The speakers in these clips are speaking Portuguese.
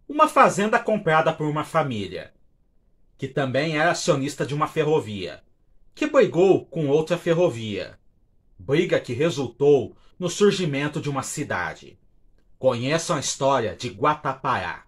uma fazenda comprada por uma família, que também era acionista de uma ferrovia, que brigou com outra ferrovia, briga que resultou no surgimento de uma cidade. Conheçam a história de Guatapará.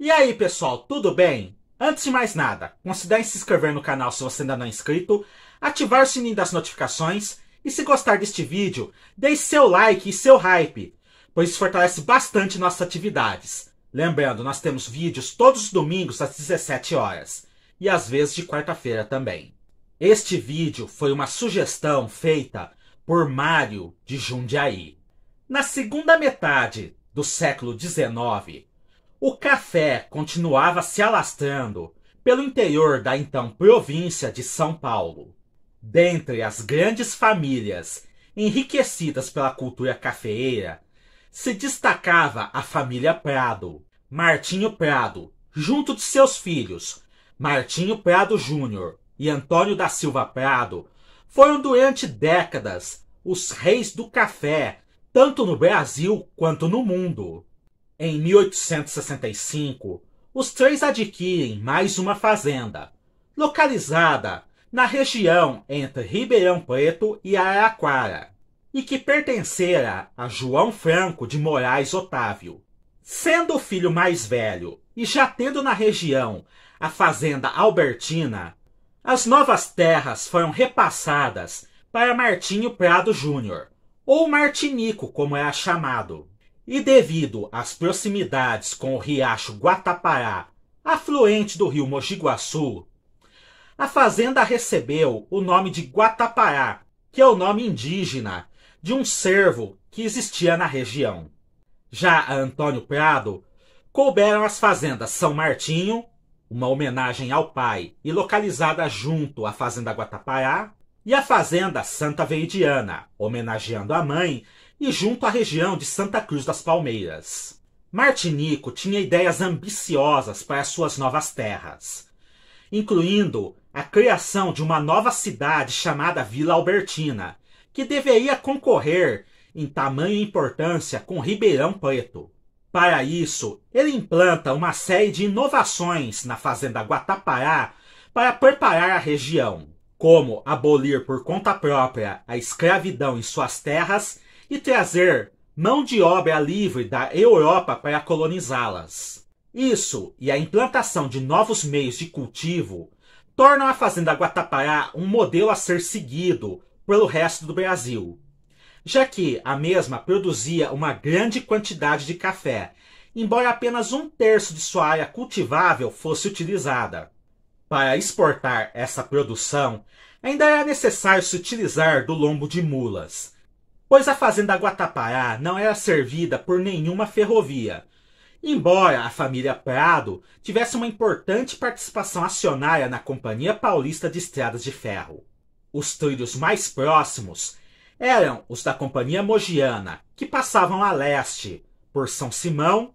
E aí, pessoal, tudo bem? Antes de mais nada, considere se inscrever no canal se você ainda não é inscrito, ativar o sininho das notificações e, se gostar deste vídeo, deixe seu like e seu hype, pois isso fortalece bastante nossas atividades. Lembrando, nós temos vídeos todos os domingos às 17 horas e às vezes de quarta-feira também. Este vídeo foi uma sugestão feita por Mário de Jundiaí. Na segunda metade do século XIX, o café continuava se alastrando pelo interior da então província de São Paulo. Dentre as grandes famílias enriquecidas pela cultura cafeeira, se destacava a família Prado. Martinho Prado, junto de seus filhos, Martinho Prado Júnior e Antônio da Silva Prado, foram durante décadas os reis do café, tanto no Brasil quanto no mundo. Em 1865, os três adquirem mais uma fazenda, localizada na região entre Ribeirão Preto e Araraquara, e que pertencera a João Franco de Moraes Otávio. Sendo o filho mais velho e já tendo na região a fazenda Albertina, as novas terras foram repassadas para Martinho Prado Júnior, ou Martinico, como era chamado. E devido às proximidades com o riacho Guatapará, afluente do rio Mogi Guaçu, a fazenda recebeu o nome de Guatapará, que é o nome indígena de um cervo que existia na região. Já a Antônio Prado, couberam as fazendas São Martinho, uma homenagem ao pai e localizada junto à fazenda Guatapará, e a fazenda Santa Veridiana, homenageando a mãe, e junto à região de Santa Cruz das Palmeiras. Martinico tinha ideias ambiciosas para suas novas terras, incluindo a criação de uma nova cidade chamada Vila Albertina, que deveria concorrer em tamanho e importância com Ribeirão Preto. Para isso, ele implanta uma série de inovações na fazenda Guatapará para preparar a região, como abolir por conta própria a escravidão em suas terras e trazer mão de obra livre da Europa para colonizá-las. Isso e a implantação de novos meios de cultivo tornam a fazenda Guatapará um modelo a ser seguido pelo resto do Brasil, já que a mesma produzia uma grande quantidade de café, embora apenas 1/3 de sua área cultivável fosse utilizada. Para exportar essa produção, ainda era necessário se utilizar do lombo de mulas, pois a fazenda Guatapará não era servida por nenhuma ferrovia, embora a família Prado tivesse uma importante participação acionária na Companhia Paulista de Estradas de Ferro. Os trilhos mais próximos eram os da Companhia Mogiana, que passavam a leste por São Simão,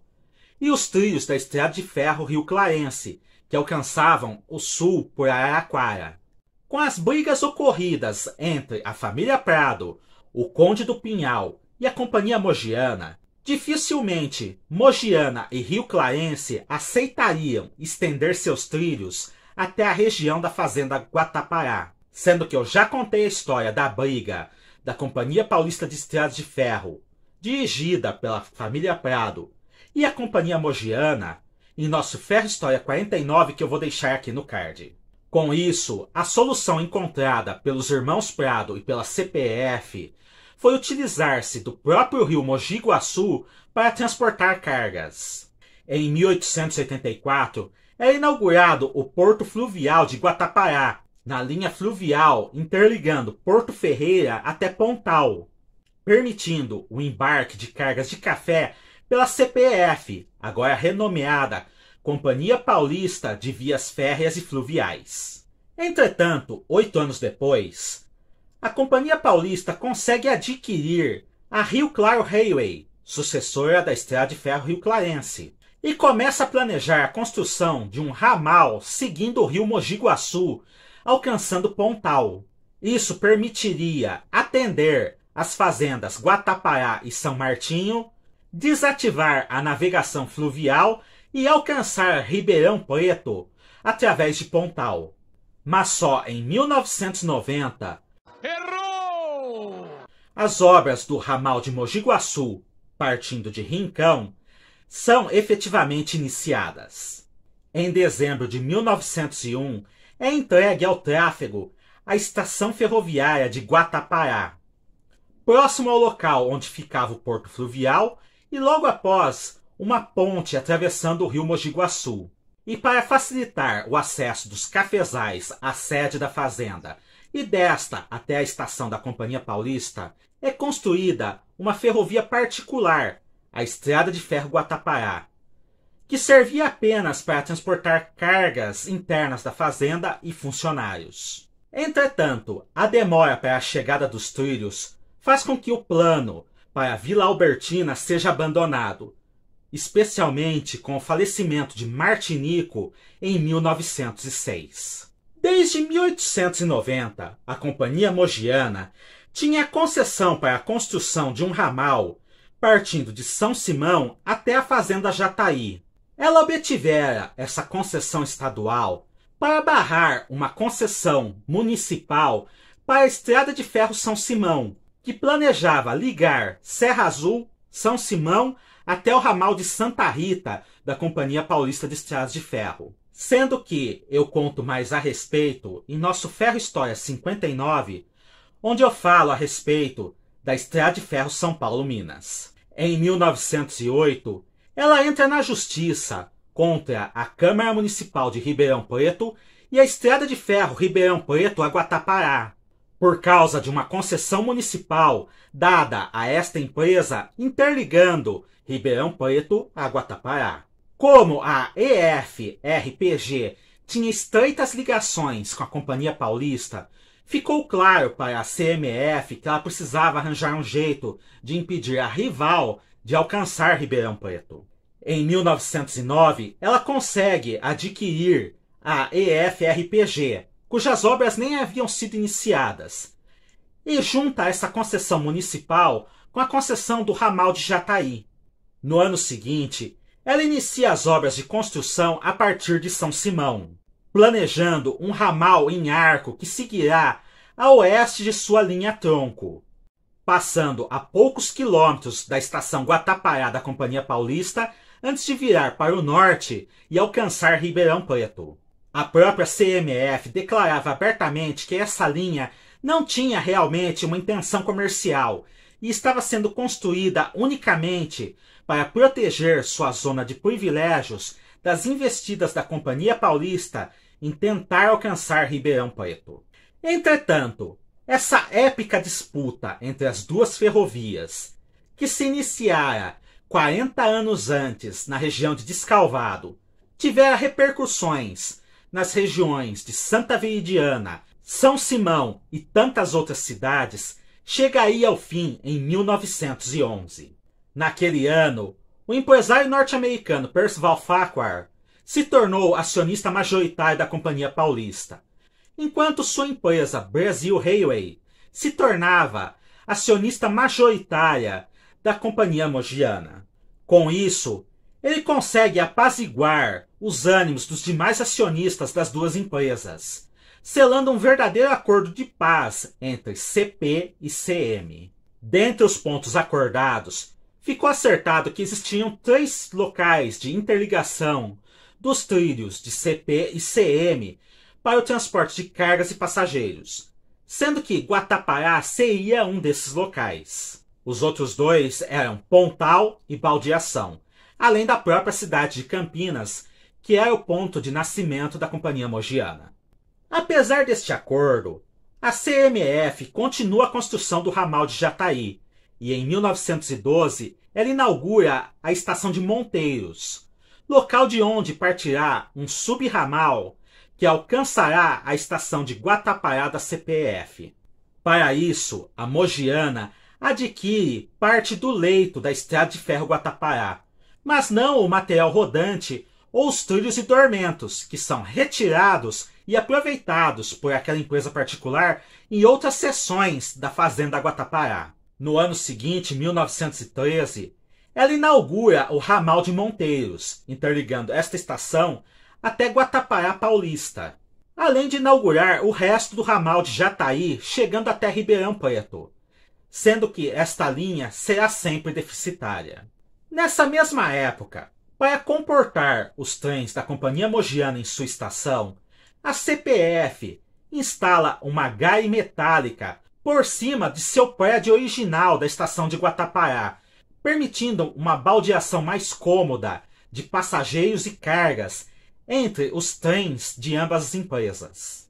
e os trilhos da Estrada de Ferro Rio Clarense, que alcançavam o sul por Araraquara. Com as brigas ocorridas entre a família Prado, o Conde do Pinhal e a Companhia Mogiana, dificilmente Mogiana e Rio Clarense aceitariam estender seus trilhos até a região da fazenda Guatapará, sendo que eu já contei a história da briga da Companhia Paulista de Estradas de Ferro, dirigida pela família Prado, e a Companhia Mogiana, em nosso Ferro História 49, que eu vou deixar aqui no card. Com isso, a solução encontrada pelos irmãos Prado e pela CPF foi utilizar-se do próprio rio Mogi Guaçu para transportar cargas. Em 1884, é inaugurado o Porto Fluvial de Guatapará, na linha fluvial interligando Porto Ferreira até Pontal, permitindo o embarque de cargas de café pela CPF, agora renomeada Companhia Paulista de Vias Férreas e Fluviais. Entretanto, 8 anos depois, a Companhia Paulista consegue adquirir a Rio Claro Railway, sucessora da Estrada de Ferro Rio Clarense, e começa a planejar a construção de um ramal seguindo o rio Mogi Guaçu, alcançando Pontal. Isso permitiria atender as fazendas Guatapará e São Martinho, desativar a navegação fluvial e alcançar Ribeirão Preto através de Pontal. Mas só em 1990, errou! As obras do ramal de Mogi Guaçu, partindo de Rincão, são efetivamente iniciadas. Em dezembro de 1901, é entregue ao tráfego a estação ferroviária de Guatapará, próximo ao local onde ficava o porto fluvial e logo após uma ponte atravessando o rio Mogi Guaçu. E para facilitar o acesso dos cafezais à sede da fazenda e desta até a estação da Companhia Paulista, é construída uma ferrovia particular, a Estrada de Ferro Guatapará, que servia apenas para transportar cargas internas da fazenda e funcionários. Entretanto, a demora para a chegada dos trilhos faz com que o plano para a Vila Albertina seja abandonado, especialmente com o falecimento de Martinico em 1906. Desde 1890, a Companhia Mogiana tinha concessão para a construção de um ramal partindo de São Simão até a Fazenda Jataí. Ela obtivera essa concessão estadual para barrar uma concessão municipal para a Estrada de Ferro São Simão, que planejava ligar Serra Azul, São Simão, até o ramal de Santa Rita da Companhia Paulista de Estradas de Ferro. Sendo que eu conto mais a respeito em nosso Ferro História 59, onde eu falo a respeito da Estrada de Ferro São Paulo-Minas. Em 1908, ela entra na justiça contra a Câmara Municipal de Ribeirão Preto e a Estrada de Ferro Ribeirão Preto a Guatapará, por causa de uma concessão municipal dada a esta empresa interligando Ribeirão Preto a Guatapará. Como a EFRPG tinha estreitas ligações com a Companhia Paulista, ficou claro para a CMF que ela precisava arranjar um jeito de impedir a rival de alcançar Ribeirão Preto. Em 1909, ela consegue adquirir a EFRPG, cujas obras nem haviam sido iniciadas, e junta essa concessão municipal com a concessão do ramal de Jataí. No ano seguinte, ela inicia as obras de construção a partir de São Simão, planejando um ramal em arco que seguirá a oeste de sua linha-tronco, passando a poucos quilômetros da estação Guatapará da Companhia Paulista antes de virar para o norte e alcançar Ribeirão Preto. A própria CMF declarava abertamente que essa linha não tinha realmente uma intenção comercial e estava sendo construída unicamente para proteger sua zona de privilégios das investidas da Companhia Paulista em tentar alcançar Ribeirão Preto. Entretanto, essa épica disputa entre as duas ferrovias, que se iniciara 40 anos antes na região de Descalvado, tivera repercussões nas regiões de Santa Veridiana, São Simão e tantas outras cidades, chegaria ao fim em 1911. Naquele ano, o empresário norte-americano Percival Farquhar se tornou acionista majoritário da Companhia Paulista, enquanto sua empresa Brasil Railway se tornava acionista majoritária da Companhia Mogiana. Com isso, ele consegue apaziguar os ânimos dos demais acionistas das duas empresas, selando um verdadeiro acordo de paz entre CP e CM. Dentre os pontos acordados, ficou acertado que existiam 3 locais de interligação dos trilhos de CP e CM para o transporte de cargas e passageiros, sendo que Guatapará seria um desses locais. Os outros 2 eram Pontal e Baldeação, além da própria cidade de Campinas, que era o ponto de nascimento da Companhia Mogiana. Apesar deste acordo, a CMF continua a construção do ramal de Jataí, e em 1912 ela inaugura a estação de Monteiros, local de onde partirá um subramal que alcançará a estação de Guatapará da CPF. Para isso, a Mogiana adquire parte do leito da Estrada de Ferro Guatapará, mas não o material rodante ou os trilhos e dormentos, que são retirados e aproveitados por aquela empresa particular em outras seções da Fazenda Guatapará. No ano seguinte, 1913, ela inaugura o ramal de Monteiros, interligando esta estação até Guatapará Paulista, além de inaugurar o resto do ramal de Jataí, chegando até Ribeirão Preto, sendo que esta linha será sempre deficitária. Nessa mesma época, para comportar os trens da Companhia Mogiana em sua estação, a CPF instala uma grade metálica por cima de seu prédio original da estação de Guatapará, permitindo uma baldeação mais cômoda de passageiros e cargas entre os trens de ambas as empresas.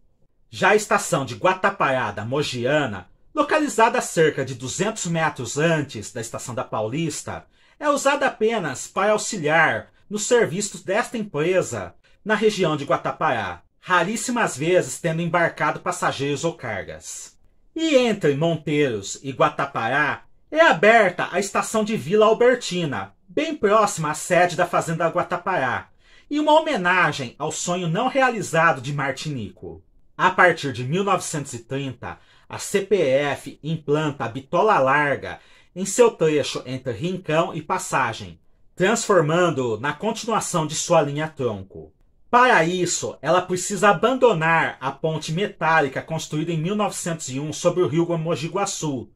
Já a estação de Guatapará da Mogiana, localizada a cerca de 200 metros antes da estação da Paulista, é usada apenas para auxiliar nos serviços desta empresa na região de Guatapará, raríssimas vezes tendo embarcado passageiros ou cargas. E entre Monteiros e Guatapará é aberta a estação de Vila Albertina, bem próxima à sede da Fazenda Guatapará, e uma homenagem ao sonho não realizado de Martinico. A partir de 1930, a CPF implanta a bitola larga em seu trecho entre Rincão e Passagem, transformando-o na continuação de sua linha tronco. Para isso, ela precisa abandonar a ponte metálica construída em 1901 sobre o rio Mogi Guaçu,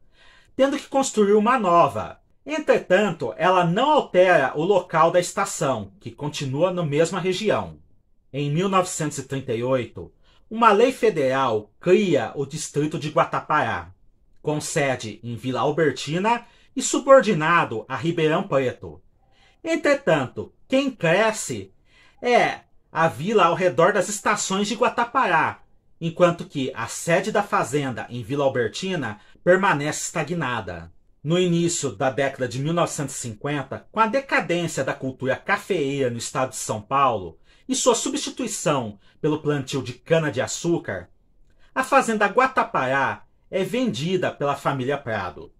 tendo que construir uma nova. Entretanto, ela não altera o local da estação, que continua na mesma região. Em 1938, uma lei federal cria o distrito de Guatapará, com sede em Vila Albertina e subordinado a Ribeirão Preto. Entretanto, quem cresce é a vila ao redor das estações de Guatapará, enquanto que a sede da fazenda em Vila Albertina permanece estagnada. No início da década de 1950, com a decadência da cultura cafeeira no estado de São Paulo e sua substituição pelo plantio de cana-de-açúcar, a fazenda Guatapará é vendida pela família Prado.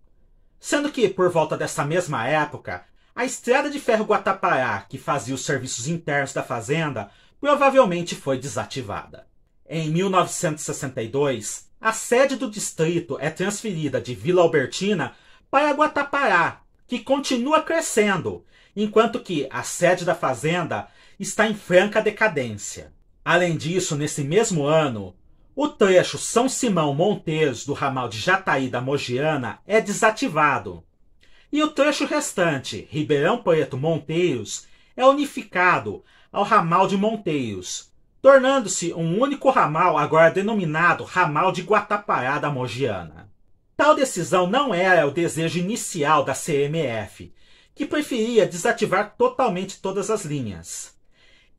Sendo que, por volta dessa mesma época, a Estrada de Ferro Guatapará, que fazia os serviços internos da fazenda, provavelmente foi desativada. Em 1962, a sede do distrito é transferida de Vila Albertina para Guatapará, que continua crescendo, enquanto que a sede da fazenda está em franca decadência. Além disso, nesse mesmo ano, o trecho São Simão-Monteiros do ramal de Jataí da Mogiana é desativado. E o trecho restante, Ribeirão Preto-Monteiros, é unificado ao ramal de Monteiros, tornando-se um único ramal agora denominado Ramal de Guatapará da Mogiana. Tal decisão não era o desejo inicial da CMF, que preferia desativar totalmente todas as linhas.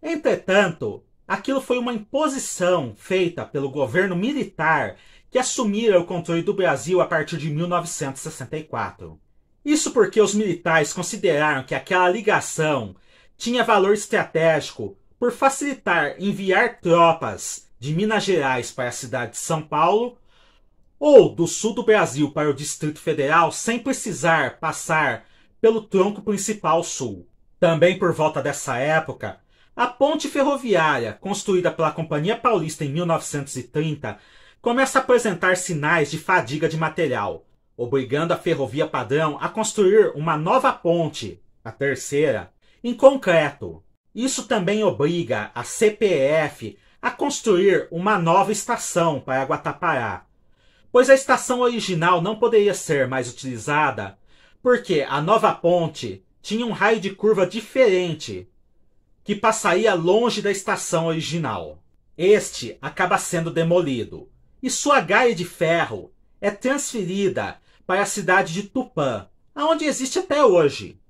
Entretanto, aquilo foi uma imposição feita pelo governo militar que assumira o controle do Brasil a partir de 1964. Isso porque os militares consideraram que aquela ligação tinha valor estratégico por facilitar enviar tropas de Minas Gerais para a cidade de São Paulo ou do sul do Brasil para o Distrito Federal sem precisar passar pelo tronco principal sul. Também por volta dessa época, a ponte ferroviária, construída pela Companhia Paulista em 1930, começa a apresentar sinais de fadiga de material, obrigando a Ferrovia Padrão a construir uma nova ponte, a terceira, em concreto. Isso também obriga a CPF a construir uma nova estação para Guatapará, pois a estação original não poderia ser mais utilizada porque a nova ponte tinha um raio de curva diferente, que passaria longe da estação original. Este acaba sendo demolido, e sua grade de ferro é transferida para a cidade de Tupã, onde existe até hoje.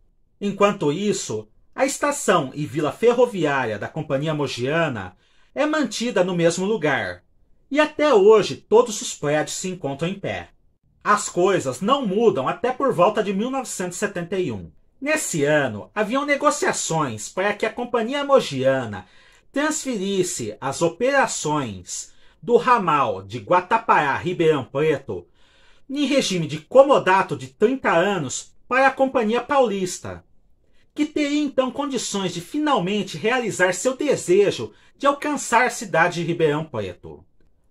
Enquanto isso, a estação e vila ferroviária da Companhia Mogiana é mantida no mesmo lugar, e até hoje todos os prédios se encontram em pé. As coisas não mudam até por volta de 1971. Nesse ano, haviam negociações para que a Companhia Mogiana transferisse as operações do ramal de Guatapará a Ribeirão Preto em regime de comodato de 30 anos para a Companhia Paulista, que teria então condições de finalmente realizar seu desejo de alcançar a cidade de Ribeirão Preto.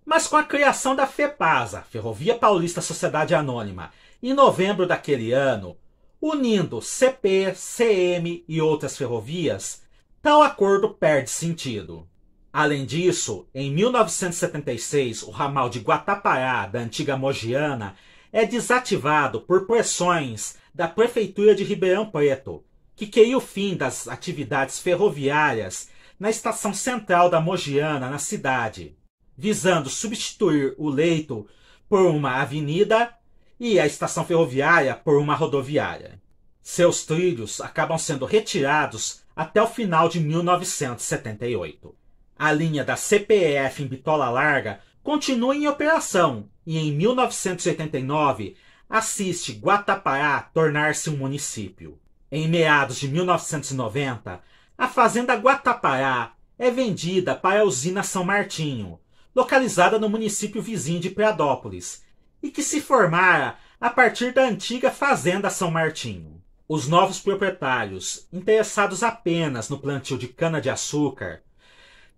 Mas com a criação da FEPASA, Ferrovia Paulista Sociedade Anônima, em novembro daquele ano, unindo CP, CM e outras ferrovias, tal acordo perde sentido. Além disso, em 1976, o ramal de Guatapará, da antiga Mogiana, é desativado por pressões da Prefeitura de Ribeirão Preto, que queria o fim das atividades ferroviárias na estação central da Mogiana, na cidade, visando substituir o leito por uma avenida e a estação ferroviária por uma rodoviária. Seus trilhos acabam sendo retirados até o final de 1978. A linha da CPEF em Bitola Larga continua em operação e em 1989 assiste Guatapará tornar-se um município. Em meados de 1990, a fazenda Guatapará é vendida para a usina São Martinho, localizada no município vizinho de Piradópolis, e que se formara a partir da antiga fazenda São Martinho. Os novos proprietários, interessados apenas no plantio de cana-de-açúcar,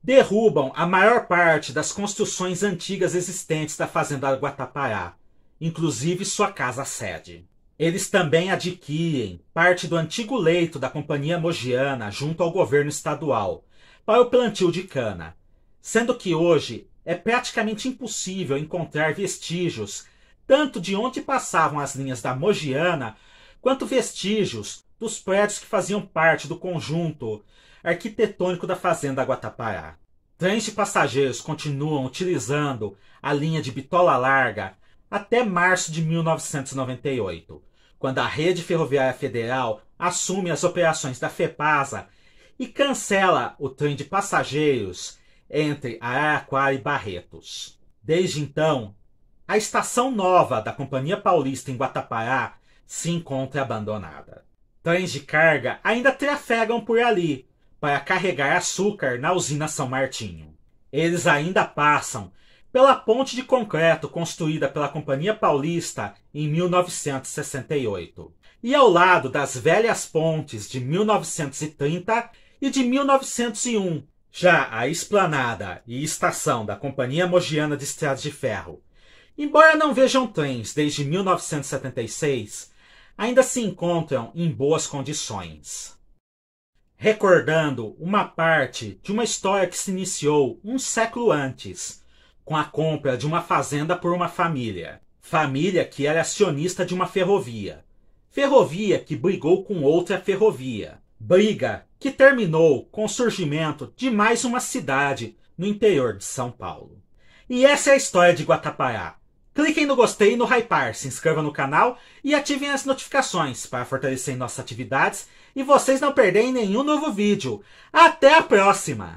derrubam a maior parte das construções antigas existentes da fazenda Guatapará, inclusive sua casa-sede. Eles também adquirem parte do antigo leito da Companhia Mogiana junto ao governo estadual para o plantio de cana, sendo que hoje é praticamente impossível encontrar vestígios tanto de onde passavam as linhas da Mogiana quanto vestígios dos prédios que faziam parte do conjunto arquitetônico da fazenda Guatapará. Trens de passageiros continuam utilizando a linha de Bitola Larga até março de 1998, quando a Rede Ferroviária Federal assume as operações da FEPASA e cancela o trem de passageiros entre Araraquara e Barretos. Desde então, a estação nova da Companhia Paulista em Guatapará se encontra abandonada. Trens de carga ainda trafegam por ali para carregar açúcar na usina São Martinho. Eles ainda passam pela ponte de concreto construída pela Companhia Paulista em 1968, e ao lado das velhas pontes de 1930 e de 1901, já a esplanada e estação da Companhia Mogiana de Estradas de Ferro, embora não vejam trens desde 1976, ainda se encontram em boas condições. Recordando uma parte de uma história que se iniciou um século antes, com a compra de uma fazenda por uma família que era acionista de uma ferrovia que brigou com outra ferrovia, briga que terminou com o surgimento de mais uma cidade no interior de São Paulo. E essa é a história de Guatapará. Cliquem no gostei e no hypar, se inscrevam no canal e ativem as notificações para fortalecer nossas atividades e vocês não perderem nenhum novo vídeo. Até a próxima!